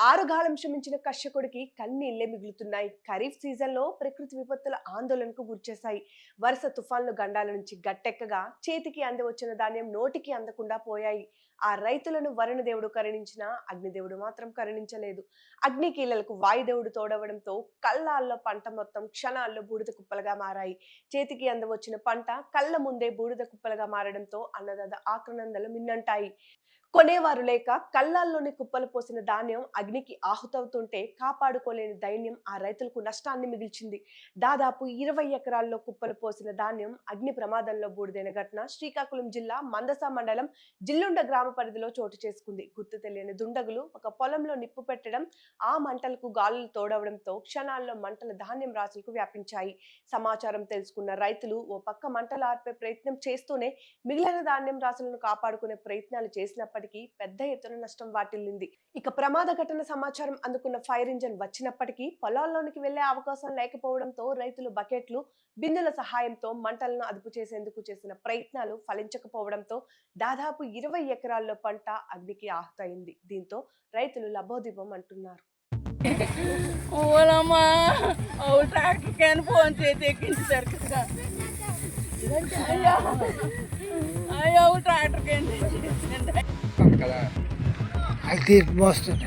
ఆరుగాలం శ్రమించిన కర్షకుడికి కన్నీళ్లే మిగులుతున్నాయి. ఖరీఫ్ సీజన్లో ప్రకృతి విపత్తుల ఆందోళనకు గురిచేశాయి. వరుస తుఫాన్లు గండాల నుంచి గట్టెక్కగా చేతికి అంది వచ్చిన ధాన్యం నోటికి అందకుండా పోయాయి. ఆ రైతులను వరుణదేవుడు కరుణించినా అగ్నిదేవుడు మాత్రం కరుణించలేదు. అగ్నికీలలకు వాయుదేవుడు తోడవడంతో కళ్ళాల్లో పంట మొత్తం క్షణాల్లో బూడిద కుప్పలుగా మారాయి. చేతికి అందవచ్చిన పంట కళ్ళ ముందే బూడిద కుప్పలుగా మారడంతో అన్నదాత ఆక్రందనలు మిన్నంటాయి. కొనేవారు లేక కళ్ళాల్లోని కుప్పలు పోసిన ధాన్యం అగ్నికి ఆహుతవుతుంటే కాపాడుకోలేని దైన్యం ఆ రైతులకు నష్టాన్ని మిగిల్చింది. దాదాపు 20 ఎకరాల్లో కుప్పలు పోసిన ధాన్యం అగ్ని ప్రమాదంలో బూడిదైన ఘటన శ్రీకాకుళం జిల్లా మందస మండలం జిల్లుండ గ్రామ పరిధిలో చోటు చేసుకుంది. గుర్తు తెలియని దుండగులు ఒక పొలంలో నిప్పు పెట్టడం, ఆ మంటలకు గాలులు తోడవడంతో క్షణాల్లో మంటల ధాన్యం రాశులకు వ్యాపించాయి. సమాచారం తెలుసుకున్న రైతులు ఓ పక్క మంటలు ఆర్పే ప్రయత్నం చేస్తూనే మిగిలిన ధాన్యం రాశులను కాపాడుకునే ప్రయత్నాలు చేసినప్పటికీ పెద్ద ఎత్తున నష్టం వాటిల్లింది. ఇక ప్రమాద ఘటన సమాచారం అందుకున్న ఫైర్ ఇంజిన్ వచ్చినప్పటికీ పొలాల్లోనికి వెళ్లే అవకాశం లేకపోవడంతో రైతులు బకెట్లు, బిందెల సహాయంతో మంటలను అదుపు చేసేందుకు చేసిన ప్రయత్నాలు ఫలించకపోవడంతో దాదాపు 20 ఎకరాల్లో పంట అగ్నికి ఆహుతైంది. దీంతో రైతులు లబోదిబం అంటున్నారు. కదా అది మోస్తుంది.